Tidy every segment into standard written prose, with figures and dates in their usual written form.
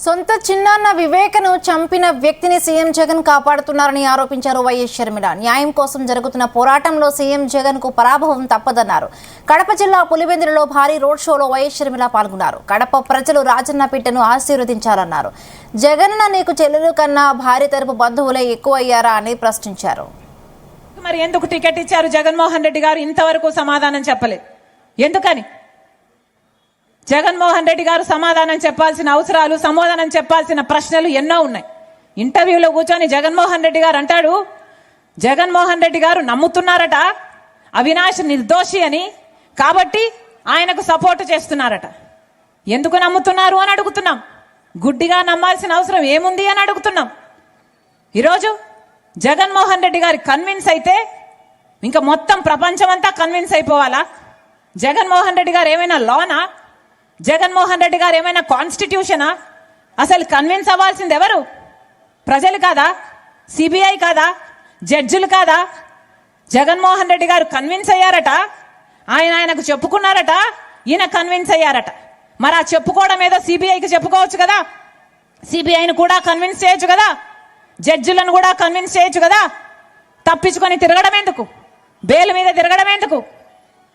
సొంత చిన్నాన్న వివేకను చంపిన వ్యక్తిని సీఎం జగన్ కాపాడుతున్నారని ఆరోపించారు వైఎస్ షర్మిల. న్యాయం కోసం జరుగుతున్న పోరాటంలో సీఎం జగన్ కు పరాభవం తప్పదన్నారు. కడప జిల్లా పులివెందులలో భారీ రోడ్ షోలో వైఎస్ షర్మిల పాల్గొన్నారు. కడప ప్రజలు రాజన్న బిడ్డను ఆశీర్వదించాలన్నారు. జగనన్న నీకు చెల్లెలు కన్నా భార్య తరపు బంధువులే ఎక్కువ అయ్యారా అని ప్రశ్నించారు. మరి ఎందుకు టికెట్ ఇచ్చారు జగన్మోహన్ రెడ్డి గారు? ఇంతవరకు సమాధానం చెప్పలేదు. ఎందుకని? జగన్మోహన్ రెడ్డి గారు సమాధానం చెప్పాల్సిన అవసరాలు, సమాధానం చెప్పాల్సిన ప్రశ్నలు ఎన్నో ఉన్నాయి. ఇంటర్వ్యూలో కూర్చొని జగన్మోహన్ రెడ్డి గారు అంటాడు, జగన్మోహన్ రెడ్డి గారు నమ్ముతున్నారట అవినాష్ నిర్దోషి అని, కాబట్టి ఆయనకు సపోర్ట్ చేస్తున్నారట. ఎందుకు నమ్ముతున్నారు అని అడుగుతున్నాం. గుడ్డిగా నమ్మాల్సిన అవసరం ఏముంది అని అడుగుతున్నాం. ఈరోజు జగన్మోహన్ రెడ్డి గారి కన్విన్స్ అయితే ఇంకా మొత్తం ప్రపంచమంతా కన్విన్స్ అయిపోవాలా? జగన్మోహన్ రెడ్డి గారు ఏమైనా లానా? జగన్మోహన్ రెడ్డి గారు ఏమైనా కాన్స్టిట్యూషనా? అసలు కన్విన్స్ అవ్వాల్సింది ఎవరు? ప్రజలు కాదా? సిబిఐ కాదా? జడ్జిలు కాదా? జగన్మోహన్ రెడ్డి గారు కన్విన్స్ అయ్యారట. ఆయనకు చెప్పుకున్నారట, ఈయన కన్విన్స్ అయ్యారట. మరి ఆ చెప్పుకోవడం ఏదో సిబిఐకి చెప్పుకోవచ్చు కదా, సిబిఐని కూడా కన్విన్స్ చేయొచ్చు కదా, జడ్జిలను కూడా కన్విన్స్ చేయొచ్చు కదా. తప్పించుకొని తిరగడం ఎందుకు? బెయిల్ మీద తిరగడం ఎందుకు?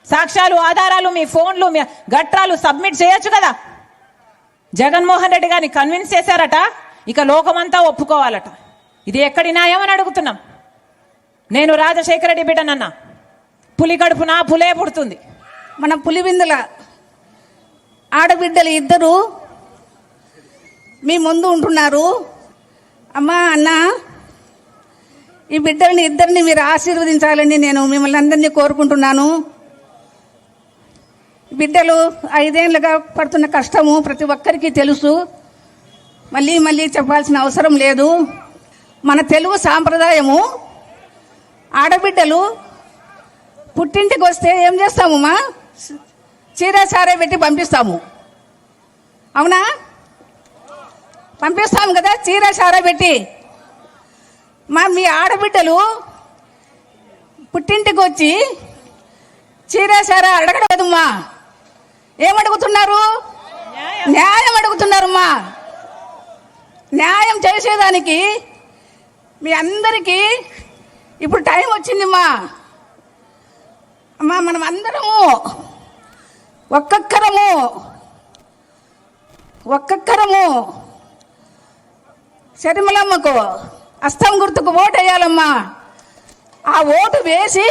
సాక్ష్యాలు, ఆధారాలు, మీ ఫోన్లు, మీ గట్రాలు సబ్మిట్ చేయొచ్చు కదా. జగన్మోహన్ రెడ్డి గారిని కన్విన్స్ చేశారట, ఇక లోకమంతా ఒప్పుకోవాలట. ఇది ఎక్కడి న్యాయం అని అడుగుతున్నాం. నేను రాజశేఖర రెడ్డి బిడ్డనన్న, పులి కడుపున పులే పుడుతుంది. మన పులివిందుల ఆడబిడ్డలు ఇద్దరు మీ ముందు ఉంటున్నారు. అమ్మా, అన్న, ఈ బిడ్డల్ని ఇద్దరిని మీరు ఆశీర్వదించాలని నేను మిమ్మల్ని అందరినీ కోరుకుంటున్నాను. బిడ్డలు 5 ఏళ్లుగా పడుతున్న కష్టము ప్రతి ఒక్కరికి తెలుసు. మళ్ళీ మళ్ళీ చెప్పాల్సిన అవసరం లేదు. మన తెలుగు సాంప్రదాయము, ఆడబిడ్డలు పుట్టింటికి వస్తే ఏం చేస్తామమ్మా? చీర సారే పెట్టి పంపిస్తాము. అవునా? పంపిస్తాము కదా, చీర సారా పెట్టి. మీ ఆడబిడ్డలు పుట్టింటికి వచ్చి చీర సారా అడగడమ్మా. ఏమడుగుతున్నారు? న్యాయం అడుగుతున్నారమ్మా. న్యాయం చేసేదానికి మీ అందరికీ ఇప్పుడు టైం వచ్చిందమ్మా. అమ్మా, మనం అందరము ఒక్కొక్కరము షర్మిలమ్మకు హస్తం గుర్తుకు ఓటు వేయాలమ్మా. ఆ ఓటు వేసి